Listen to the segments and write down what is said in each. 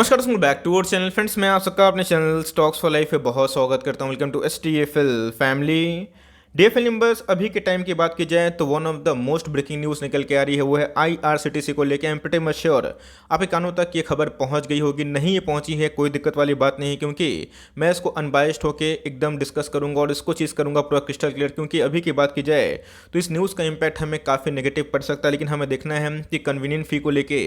नमस्कार दोस्तों, back to our channel. Friends, मैं आप सबका अपने चैनल स्टॉक्स फॉर लाइफ पे बहुत स्वागत करता हूं। Welcome to STFL family. DFL numbers अभी के टाइम की बात की जाए तो one of the most breaking news निकल के आ रही है, वो है IRCTC को लेकर। I am pretty much sure आपके कानों तक ये खबर पहुंच गई होगी। नहीं ये पहुंची है, कोई दिक्कत वाली बात नहीं, क्योंकि मैं इसको अनबायस्ड होकर एकदम डिस्कस करूंगा और इसको चीज़ करूंगा पूरा क्रिस्टल क्लियर। क्योंकि अभी की बात की जाए तो इस न्यूज़ का इम्पैक्ट हमें काफ़ी नेगेटिव पड़ सकता है, लेकिन हमें देखना है कि कन्वीनियंट फी को लेके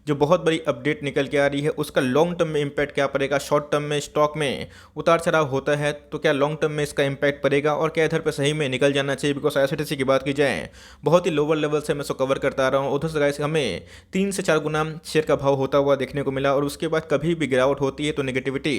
जो बहुत बड़ी अपडेट निकल के आ रही है उसका लॉन्ग टर्म में इम्पैक्ट क्या पड़ेगा। शॉर्ट टर्म में स्टॉक में उतार चढ़ाव होता है तो क्या लॉन्ग टर्म में इसका इम्पैक्ट पड़ेगा और क्या इधर पे सही में निकल जाना चाहिए। बिकॉज IRCTC की बात की जाए बहुत ही लोअर लेवल से मैं इसको कवर करता आ रहा हूँ। उधर से गाइस हमें 3 से 4 गुना शेयर का भाव होता हुआ देखने को मिला और उसके बाद कभी भी गिरावट होती है तो नेगेटिविटी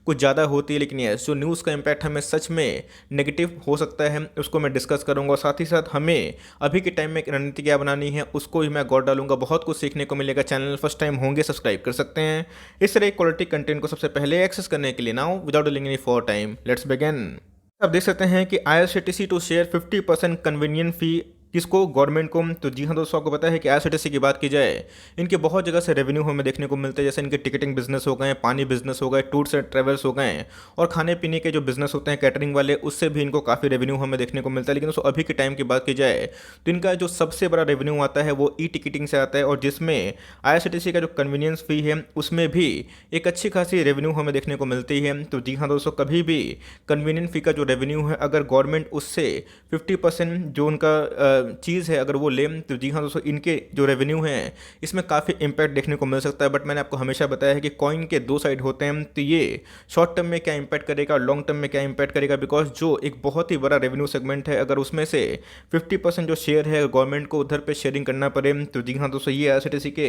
कुछ ज़्यादा होती है। लेकिन ये जो न्यूज़ का इम्पैक्ट हमें सच में नेगेटिव हो सकता है उसको मैं डिस्कस करूंगा। और साथ ही साथ हमें अभी के टाइम में एक रणनीति क्या बनानी है उसको भी मैं गौर डालूंगा। बहुत कुछ सीखने को मिलेगा। चैनल फर्स्ट टाइम होंगे सब्सक्राइब कर सकते हैं इस तरह क्वालिटी कंटेंट को सबसे पहले एक्सेस करने के लिए। Now without delaying any for time let's begin. आप देख सकते हैं कि IRCTC टू शेयर 50% कन्वीनियंट फी किसको, गवर्नमेंट को। तो जी हाँ दोस्तों, आपको पता है कि IRCTC की बात की जाए इनके बहुत जगह से रेवेन्यू हमें देखने को मिलते हैं। जैसे इनके टिकटिंग बिजनेस हो गए, पानी बिजनेस हो गए, टूर्स एंड ट्रेवल्स हो गए और खाने पीने के जो बिजनेस होते हैं कैटरिंग वाले, उससे भी इनको काफ़ी रेवेन्यू हमें देखने को मिलता है। लेकिन दोस्तों अभी के टाइम की बात की जाए तो इनका जो सबसे बड़ा रेवेन्यू आता है वो टिकटिंग से आता है, और जिसमें IRCTC का जो कन्वीनियंस फी है उसमें भी एक अच्छी खासी रेवेन्यू हमें देखने को मिलती है। तो जी हाँ दोस्तों, कभी भी कन्वीनियंट फी का जो रेवेन्यू है अगर गवर्नमेंट उससे 50% जो उनका चीज़ है अगर वो लें तो जी हाँ दोस्तों, इनके जो रेवेन्यू हैं इसमें काफ़ी इम्पैक्ट देखने को मिल सकता है। बट मैंने आपको हमेशा बताया है कि कॉइन के दो साइड होते हैं। तो ये शॉर्ट टर्म में क्या इम्पैक्ट करेगा और लॉन्ग टर्म में क्या इम्पैक्ट करेगा। बिकॉज जो एक बहुत ही बड़ा रेवेन्यू सेगमेंट है अगर उसमें से 50% जो शेयर है गवर्नमेंट को उधर पे शेयरिंग करना पड़े तो जी हाँ दोस्तों, ये IRCTC के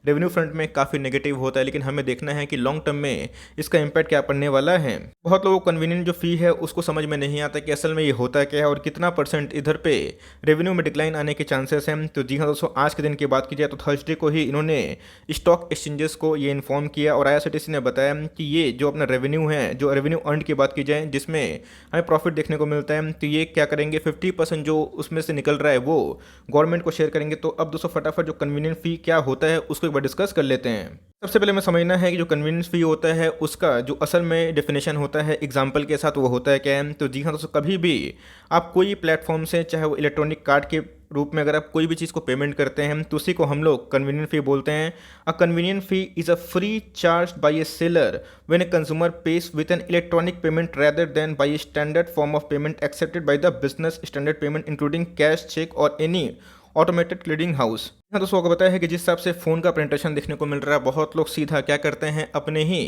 रेवेन्यू फ्रंट में काफ़ी नेगेटिव होता है। लेकिन हमें देखना है कि लॉन्ग टर्म में इसका इम्पैक्ट क्या पड़ने वाला है। बहुत लोगों को कन्वीनियंट जो फी है उसको समझ में नहीं आता कि असल में ये होता क्या है और कितना परसेंट इधर पे रेवेन्यू में डिक्लाइन आने के चांसेस हैं। तो जी हाँ दोस्तों, आज के दिन की बात की जाए तो थर्सडे को ही इन्होंने स्टॉक एक्सचेंजेस को ये इन्फॉर्म किया और IRCTC ने बताया कि ये जो अपना रेवेन्यू है, जो रेवेन्यू अर्न की बात की जाए जिसमें हमें प्रॉफिट देखने को मिलता है, तो ये क्या करेंगे 50% जो उसमें से निकल रहा है वो गवर्नमेंट को शेयर करेंगे। तो अब दोस्तों फटाफट जो कन्वीनियंट फी क्या होता है उसको एक बार डिस्कस कर लेते हैं। सबसे पहले हमें समझना है कि जो कन्वीनियंस फी होता है उसका जो असल में डेफिनेशन होता है एग्जांपल के साथ वो होता है क्या है। तो जी हाँ दोस्तों, कभी भी आप कोई प्लेटफॉर्म से चाहे वो इलेक्ट्रॉनिक कार्ड के रूप में अगर आप कोई भी चीज़ को पेमेंट करते हैं तो उसी को हम लोग कन्वीनियंट फी बोलते हैं। A convenient fee is a free charge by a seller when a consumer pays with an electronic payment rather than by standard form of payment accepted by the business standard payment including cash, cheque और any automated clearing house. हाँ दोस्तों, आपको पता है कि जिस हिसाब से फ़ोन का प्रेजेंटेशन देखने को मिल रहा है बहुत लोग सीधा क्या करते हैं अपने ही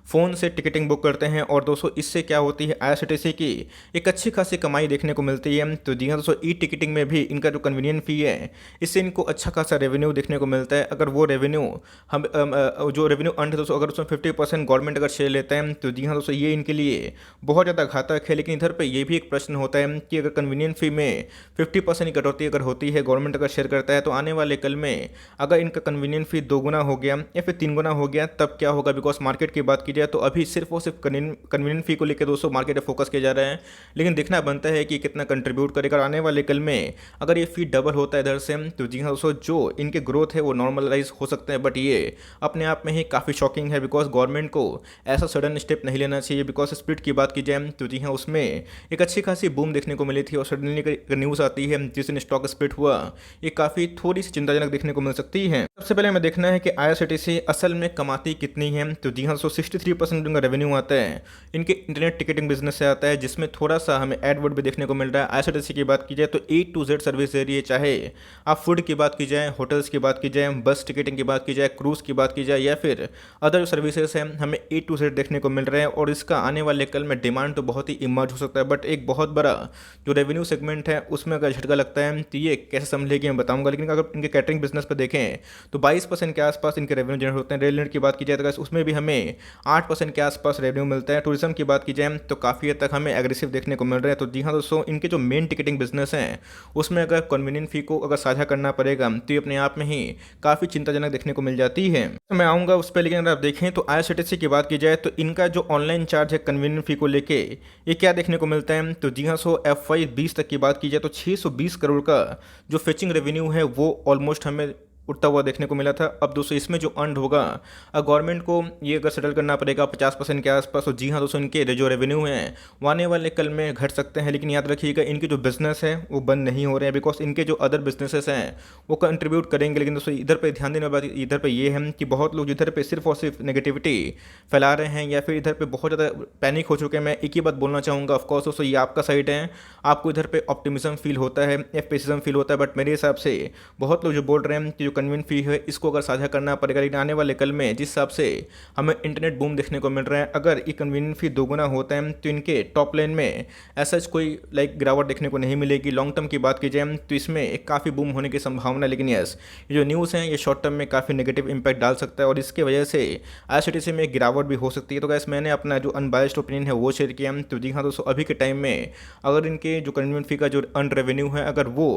फ़ोन से टिकटिंग बुक करते हैं। और दोस्तों इससे क्या होती है IRCTC की एक अच्छी खासी कमाई देखने को मिलती है। तो जी हाँ दोस्तों, टिकटिंग में भी इनका जो कन्वीनियंट फ़ी है इससे इनको अच्छा खासा रेवेन्यू देखने को मिलता है। अगर वो रेवेन्यू हम जो रेवेन्यू अर्न है दोस्तों अगर उसमें 50% गवर्नमेंट अगर शेयर लेता है तो जी हाँ दोस्तों, ये इनके लिए बहुत ज़्यादा घातक है। लेकिन इधर पर ये भी एक प्रश्न होता है कि अगर कन्वीनियंट फ़ी में 50% की कटौती अगर होती है, गवर्नमेंट अगर शेयर करता है, तो आने वाले कल में अगर इनका कन्वीनियंट फी 2 गुना हो गया या फिर 3 गुना हो गया तब क्या होगा। बिकॉज मार्केट की बात की जाए तो अभी सिर्फ और सिर्फ कन्वीनियंट फी को लेकर दोस्तों मार्केट में फोकस किया जा रहा है। लेकिन देखना बनता है कि कितना कंट्रीब्यूट करेगा। और आने वाले कल में अगर ये फी डबल होता है इधर से तो जी हाँ दोस्तों, जो इनके ग्रोथ है वो नॉर्मलाइज हो सकते हैं। बट ये अपने आप में ही काफ़ी शॉकिंग है बिकॉज गवर्नमेंट को ऐसा सडन स्टेप नहीं लेना चाहिए। बिकॉज स्प्लिट की बात की जाए तो जी हाँ, उसमें एक अच्छी खासी बूम देखने को मिली थी और सडनली न्यूज़ आती है जिस दिन स्टॉक स्प्लिट हुआ ये काफ़ी थोड़ी सी चिंताजनक देखने को मिल सकती है। सबसे पहले हमें देखना है कि IRCTC असल में कमाती कितनी है। तो जी हाँ, 63% उनका रेवेन्यू आता है इनके इंटरनेट टिकटिंग बिजनेस से आता है, जिसमें थोड़ा सा हमें एडवर्ड भी देखने को मिल रहा है। IRCTC की बात की जाए तो A to Z सर्विस दे रही है, चाहे आप फूड की बात की जाए, होटल्स की बात की जाए, बस टिकटिंग की बात की जाए, क्रूज़ की बात की जाए या फिर अदर सर्विसेज हैं, हमें A to Z देखने को मिल रहे हैं। और इसका आने वाले कल में डिमांड तो बहुत ही इमर्ज हो सकता है। बट एक बहुत बड़ा जो रेवेन्यू सेगमेंट है उसमें अगर झटका लगता है तो ये कैसे संभलेगी मैं बताऊंगा। लेकिन अगर इनके कैटरिंग बिजनेस पर देखें तो 22% के आसपास इनके रेवेन्यू जनरेट होते हैं। रेल नेट की बात की जाए तो उसमें भी हमें 8% के आसपास रेवेन्यू मिलता है। टूरिज्म की बात की जाए तो काफ़ी हद तक हमें एग्रेसिव देखने को मिल रहा है। तो जी हाँ दोस्तों, इनके जो मेन टिकटिंग बिजनेस हैं उसमें अगर कन्वीनियंट फी को अगर साझा करना पड़ेगा तो ये अपने आप में ही काफ़ी चिंताजनक देखने को मिल जाती है। तो मैं आऊँगा उस पर। लेकिन अगर आप देखें तो IRCTC की बात की जाए तो इनका जो ऑनलाइन चार्ज है कन्वीनियंट फी को लेके ये क्या देखने को मिलता है। तो जी हाँ, FY 20 तक की बात की जाए तो 620 करोड़ का जो फेचिंग रेवेन्यू है वो ऑलमोस्ट हमें उठता हुआ देखने को मिला था। अब दोस्तों इसमें जो अर्न होगा, गवर्नमेंट को ये अगर सेटल करना पड़ेगा 50% के आसपास, तो जी हाँ दोस्तों इनके जो रेवेन्यू हैं वो आने वाले कल में घट सकते हैं। लेकिन याद रखिएगा इनके जो बिजनेस है वो बंद नहीं हो रहे हैं, बिकॉज इनके जो अदर बिजनेसेस हैं वो कंट्रीब्यूट करेंगे। लेकिन दोस्तों इधर पे ध्यान देने वाली बात इधर पे ये है कि बहुत लोग इधर पे सिर्फ और सिर्फ नेगेटिविटी फैला रहे हैं, या फिर इधर पे बहुत ज़्यादा पैनिक हो चुके हैं। मैं एक ही बात बोलना चाहूँगा, ऑफकोर्स दोस्तों ये आपका साइड है, आपको इधर पे ऑप्टिमिज्म फील होता है या पेसिज्म फील होता है, बट मेरे हिसाब से बहुत लोग जो बोल रहे हैं कि जो कन्वीन फी है इसको अगर साझा करना पड़ेगा। लेकिन आने वाले कल में जिस हिसाब से हमें इंटरनेट बूम देखने को मिल रहा है, अगर ये कन्वीनियंट फी दोगुना होता है तो इनके टॉप लाइन में ऐसा कोई गिरावट देखने को नहीं मिलेगी। लॉन्ग टर्म की बात की जाए तो इसमें एक काफ़ी बूम होने की संभावना, लेकिन यस ये जो न्यूज़ है ये शॉर्ट टर्म में काफ़ी नेगेटिव इंपैक्ट डाल सकता है और इसके वजह से आईआरसीटीसी में एक गिरावट भी हो सकती है। तो गैस मैंने अपना जो अनबायस्ड ओपिनियन है वो शेयर किया। तो जी हाँ दोस्तों अभी के टाइम में अगर इनके जो कन्वीनियंट फी का जो अर्न रेवेन्यू है अगर वो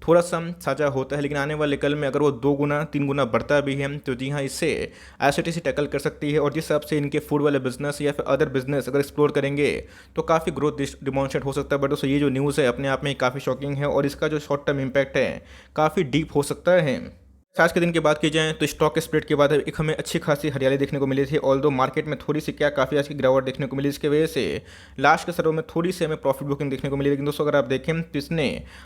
थोड़ा सा साझा होता है, लेकिन आने वाले कल में अगर वो 2 गुना 3 गुना बढ़ता भी है, तो जी हाँ इससे आईआरसीटीसी टैकल कर सकती है। और जिस हिसाब से इनके फूड वाले बिजनेस या फिर अदर बिजनेस अगर एक्सप्लोर करेंगे तो काफ़ी ग्रोथ डिमॉन्स्ट्रेट हो सकता है। बट दोस्तों ये जो न्यूज़ है अपने आप में काफ़ी शॉकिंग है और इसका जो शॉर्ट टर्म इम्पैक्ट है काफ़ी डीप हो सकता है। आज के दिन की बात की जाए तो स्टॉक स्प्लिट के बाद एक हमें अच्छी खासी हरियाली देखने को मिली थी। ऑल्दो मार्केट में थोड़ी सी काफ़ी आज की गिरावट देखने को मिली, इसके वजह से लास्ट के सर्व में थोड़ी सी हमें प्रॉफिट बुकिंग देखने को मिली। लेकिन दोस्तों अगर आप देखें तो इसने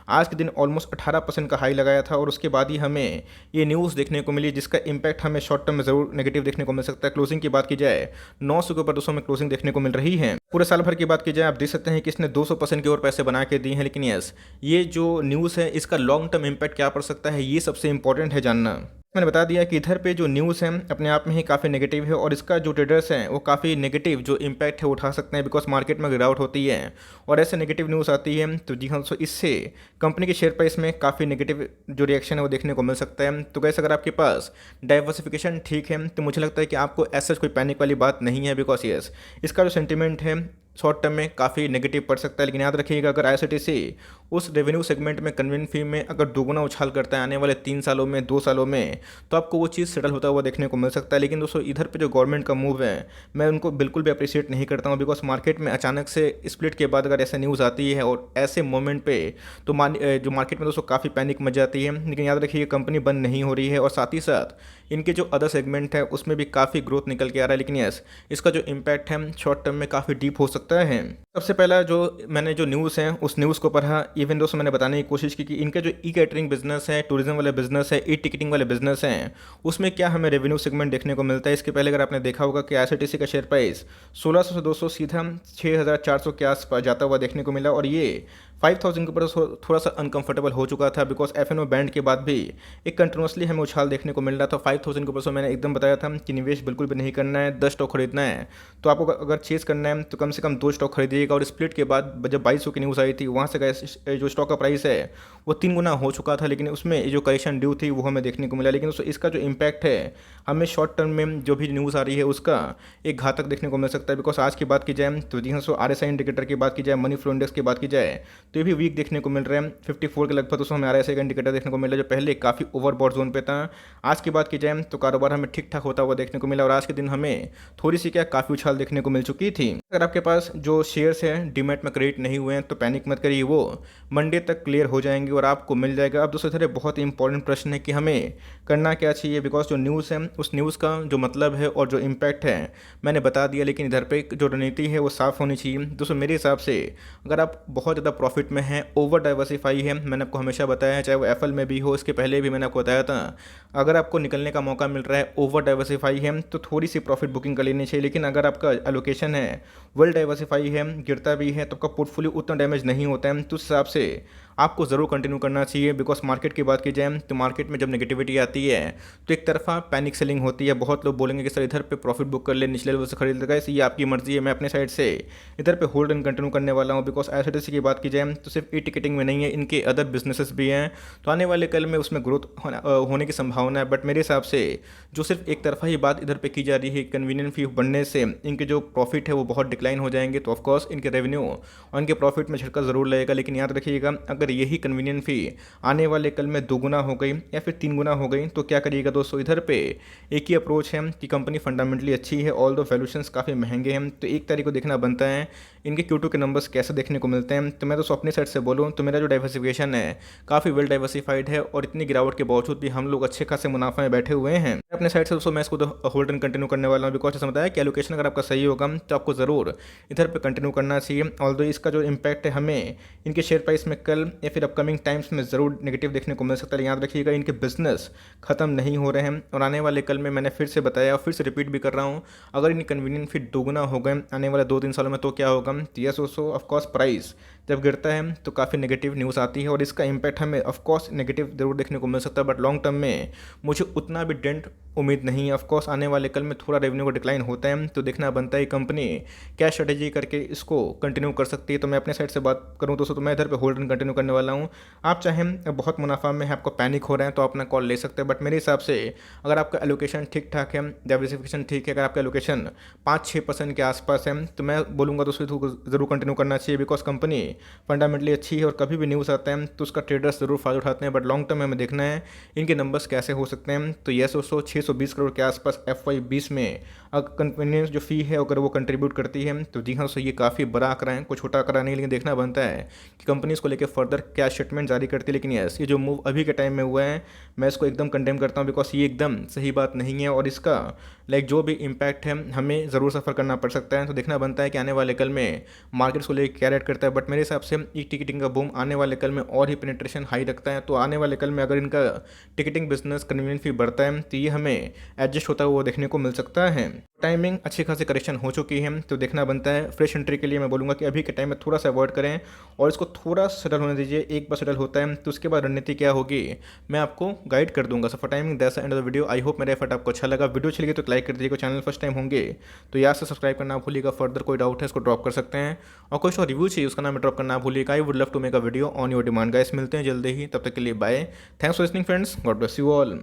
आज के दिन ऑलमोस्ट 18% का हाई लगाया था और उसके बाद ही हमें ये न्यूज़ देखने को मिली जिसका इंपैक्ट हमें शॉर्ट टर्म में ज़रूर नेगेटिव देखने को मिल सकता है। क्लोजिंग की बात की जाए 900 के ऊपर दोस्तों में क्लोजिंग देखने को मिल रही है। पूरे साल भर की बात की जाए आप देख सकते हैं कि इसने 200% की ओर पैसे बना के दिए हैं। लेकिन यस ये जो न्यूज़ है इसका लॉन्ग टर्म इंपैक्ट क्या पड़ सकता है ये सबसे इंपॉर्टेंट है जानना। मैंने बता दिया कि इधर पे जो न्यूज़ है अपने आप में ही काफ़ी नेगेटिव है और इसका जो ट्रेडर्स हैं वो काफ़ी नेगेटिव जो इम्पैक्ट है उठा सकते हैं, बिकॉज मार्केट में गिरावट होती है और ऐसे नेगेटिव न्यूज़ आती है तो जी हाँ, सो इससे कंपनी के शेयर प्राइस में काफ़ी नेगेटिव जो रिएक्शन है वो देखने को मिल सकता है। तो कैसे अगर आपके पास डाइवर्सिफिकेशन ठीक है तो मुझे लगता है कि आपको ऐसा कोई पैनिक वाली बात नहीं है, बिकॉज यस इसका जो सेंटिमेंट है शॉर्ट टर्म में काफ़ी नेगेटिव पड़ सकता है। लेकिन याद रखिएगा अगर आईआरसीटीसी उस रेवेन्यू सेगमेंट में कन्वीनियंट फी में अगर दोगुना उछाल करता है आने वाले 3 सालों में 2 सालों में, तो आपको वो चीज़ सेटल होता हुआ देखने को मिल सकता है। लेकिन दोस्तों इधर पे जो गवर्नमेंट का मूव है मैं उनको बिल्कुल भी अप्रिशिएट नहीं करता हूँ, बिकॉज मार्केट में अचानक से स्प्लिट के बाद अगर ऐसे न्यूज़ आती है और ऐसे मोमेंट पे तो जो मार्केट में दोस्तों काफ़ी पैनिक मच जाती है। लेकिन याद रखिए कंपनी बंद नहीं हो रही है और साथ ही साथ इनके जो अदर सेगमेंट है उसमें भी काफ़ी ग्रोथ निकल के आ रहा है। लेकिन यस इसका जो इम्पैक्ट है शॉर्ट टर्म में काफ़ी डीप हो सकता है। सबसे पहला जो मैंने जो न्यूज़ है उस न्यूज़ को पढ़ा, इवन दोस्तों मैंने बताने की कोशिश की कि इनके जो ई कैटरिंग बिजनेस है, टूरिज्म वाले बिजनेस है, ई टिकटिंग वाले बिजनेस हैं, उसमें क्या हमें रेवेन्यू सेगमेंट देखने को मिलता है। इसके पहले अगर आपने देखा होगा कि आईआरसीटीसी का शेयर प्राइस 1600 से 200 सीधा 6400 के आसपास जाता हुआ देखने को मिला और ये 5000 के ऊपर थोड़ा सा अनकंफर्टेबल हो चुका था, बिकॉज एफएनओ बैंड के बाद भी एक कंटिन्यूसली हमें उछाल देखने को मिल रहा था। 5000 के ऊपर से मैंने एकदम बताया था कि निवेश बिल्कुल भी नहीं करना है, 10 स्टॉक खरीदना है। तो आपको अगर चेस करना है तो कम से कम 2 स्टॉक खरीदिएगा। और स्प्लिट के बाद जब 2200 की न्यूज़ आई थी वहाँ से जो स्टॉक का प्राइस है वो 3 गुना हो चुका था, लेकिन उसमें जो करेक्शन ड्यू थी वो हमें देखने को मिला। लेकिन इसका जो इम्पैक्ट है हमें शॉर्ट टर्म में जो भी न्यूज़ आ रही है उसका एक घातक देखने को मिल सकता है। बिकॉज आज की बात की जाए तो जी हाँ, सो RSI इंडिकेटर की बात की जाए, मनी फ्लो इंडेक्स की बात की जाए तो ये भी वीक देखने को मिल रहा है। 54 के लगभग दोस्तों हमें RSI का इंडिकेटर देखने को मिला जो पहले काफ़ी ओवरबॉट जोन पे था। आज की बात की जाए तो कारोबार हमें ठीक ठाक होता हुआ देखने को मिला और आज के दिन हमें थोड़ी सी काफ़ी उछाल देखने को मिल चुकी थी। अगर आपके पास जो शेयर्स है डीमैट में क्रेडिट नहीं हुए हैं तो पैनिक मत करिए, वो मंडे तक क्लियर हो जाएंगे और आपको मिल जाएगा। अब दोस्तों इधर बहुत ही इंपॉर्टेंट प्रश्न है कि हमें करना क्या चाहिए, बिकॉज जो न्यूज़ है उस न्यूज़ का जो मतलब है और जो इम्पैक्ट है मैंने बता दिया, लेकिन इधर पे जो रणनीति है वो साफ़ होनी चाहिए। दोस्तों मेरे हिसाब से अगर आप बहुत ज़्यादा प्रॉफिट में हैं, ओवर डाइवर्सिफाई है, मैंने आपको हमेशा बताया है चाहे वो एफएल में भी हो, इसके पहले भी मैंने आपको बताया था, अगर आपको निकलने का मौका मिल रहा है ओवर डाइवर्सिफाई है तो थोड़ी सी प्रॉफिट बुकिंग कर लेनी चाहिए। लेकिन अगर आपका एलोकेशन है वेल डाइवर्सिफाई है, गिरता भी है तो आपका पोर्टफोलियो उतना डैमेज नहीं होता है, तो उस हिसाब से आपको ज़रूर कंटिन्यू करना चाहिए। बिकॉज मार्केट की बात की जाए तो मार्केट में जब नेगेटिविटी आती है तो एक तरफा पैनिक सेलिंग होती है। बहुत लोग बोलेंगे कि सर इधर पे प्रॉफिट बुक कर ले, निचले लेवल से खरीद लेगा, ये आपकी मर्जी है। मैं अपने साइड से इधर पे होल्ड एंड कंटिन्यू करने वाला हूँ। बिकॉज आईआरसीटीसी की बात की जाए तो सिर्फ ई टिकटिंग में नहीं है, इनके अदर बिजनेसेस भी हैं, तो आने वाले कल में उसमें ग्रोथ होने की संभावना है। बट मेरे हिसाब से जो सिर्फ एक तरफा ही बात इधर पे की जा रही है, कन्वीनियंट फी बढ़ने से इनके जो प्रॉफिट है वो बहुत डिक्लाइन हो जाएंगे, तो ऑफकोर्स इनके रेवेन्यू और इनके प्रॉफिट में झटका ज़रूर लगेगा। लेकिन याद रखिएगा अगर अगर यही कन्वीनियंट फ़ी आने वाले कल में दोगुना हो गई या फिर 3 गुना हो गई तो क्या करिएगा दोस्तों। इधर पे एक ही अप्रोच है कि कंपनी फंडामेंटली अच्छी है, ऑल दो वैल्यूएशंस काफ़ी महंगे हैं, तो एक तारीख को देखना बनता है इनके Q2 के नंबर्स कैसे देखने को मिलते हैं। तो मैं दोस्तों अपनी साइड से बोलूँ तो मेरा जो डाइवर्सिफिकेशन है काफ़ी वेल डाइवर्सिफाइड है और इतनी गिरावट के बावजूद भी हम लोग अच्छे खासे मुनाफा में बैठे हुए हैं। अपने साइड से दोस्तों मैं इसको होल्ड एंड कंटिन्यू करने वाला हूँ, बिकॉज जैसे बताया कि एलोकेशन अगर आपका सही होगा तो आपको ज़रूर इधर पे कंटिन्यू करना चाहिए। ऑल्दो इसका जो इम्पैक्ट है हमें इनके शेयर प्राइस में कल या फिर अपकमिंग टाइम्स में ज़रूर नेगेटिव देखने को मिल सकता है। याद रखिएगा इनके बिजनेस खत्म नहीं हो रहे हैं और आने वाले कल में मैंने फिर से बताया और फिर से रिपीट भी कर रहा हूँ, अगर इनकी कन्वीनियंट फी दोगुना हो गए आने वाले 2-3 सालों में तो क्या होगा। यस दोस्तों, ऑफकोर्स प्राइस जब गिरता है तो काफ़ी नेगेटिव न्यूज़ आती है और इसका इम्पैक्ट हमें ऑफकोर्स नेगेटिव जरूर देखने को मिल सकता है, बट लॉन्ग टर्म में मुझे उतना भी डेंट उम्मीद नहीं है। ऑफकोर्स आने वाले कल में थोड़ा रेवेन्यू का डिक्लाइन होता है तो देखना बनता है कंपनी क्या स्ट्रेटेजी करके इसको कंटिन्यू कर सकती है। तो मैं अपने साइड से बात करूँ दोस्तों तो मैं इधर पे होल्ड एंड कंटिन्यू करने वाला हूँ। आप चाहें बहुत मुनाफा में है, आपको पैनिक हो रहा है तो अपना कॉल ले सकते हैं, बट मेरे हिसाब से अगर आपका एलोकेशन ठीक ठाक है, डाइवर्सिफिकेशन ठीक है, अगर आपका एलोकेशन 5-6% के आसपास है तो मैं बोलूँगा दोस्तों ज़रूर कंटिन्यू करना चाहिए, बिकॉज कंपनी फंडामेंटली अच्छी है और कभी भी न्यूज़ आता है तो उसका ट्रेडर्स ज़रूर फायदा उठाते हैं, बट लॉन्ग टर्म में हमें देखना है इनके नंबर्स कैसे हो सकते हैं। तो यस दोस्तों 620 करोड़ के आसपास FY20 में अगर कन्वीनियंस जो फ़ी है अगर वो कंट्रीब्यूट करती है तो जी हाँ दोस्तों ये काफ़ी बड़ा आंकड़ा है, कुछ छोटा आंकड़ा नहीं, लेकिन देखना बनता है कि कंपनी इसको लेकर फर्दर क्या स्टेटमेंट जारी करती है। लेकिन यस ये जो मूव अभी के टाइम में हुआ है मैं इसको एकदम कंडेम करता हूँ, बिकॉज ये एकदम सही बात नहीं है और इसका जो भी इम्पैक्ट है हमें ज़रूर सफ़र करना पड़ सकता है। तो देखना बनता है कि आने वाले कल में मार्केट्स को लेकर क्या रेट करता है, बट मेरे हिसाब से ई टिकटिंग का बूम आने वाले कल में और ही पेनिट्रेशन हाई रखता है। तो आने वाले कल में अगर इनका टिकटिंग बिजनेस कन्वीनियंट फी बढ़ता है तो ये हमें एडजस्ट होता हुआ देखने को मिल सकता है। टाइमिंग अच्छी खासी करेक्शन हो चुकी है तो देखना बनता है फ्रेश एंट्री के लिए मैं बोलूँगा कि अभी के टाइम में थोड़ा सा अवॉइड करें और इसको थोड़ा सेटल होने दीजिए। एक बार सेटल होता है तो उसके बाद रणनीति क्या होगी मैं आपको गाइड कर दूंगा। So for timing that's the end of the video. I hope मेरा एफर्ट आपको अच्छा लगा। वीडियो अच्छी लगी तो लाइक कर दीजिएगा, चैनल फर्स्ट टाइम होंगे तो यहाँ से सब्सक्राइब करना भूलिएगा। फर्दर कोई डाउट है इसको ड्रॉप कर सकते हैं और कोई और रिव्यू चाहिए उसका नाम ड्रॉप करना भूलिएगा। I would love to make a video on your demand guys. मिलते हैं जल्दी ही, तब तक के लिए bye. Thanks for listening friends, God bless you all.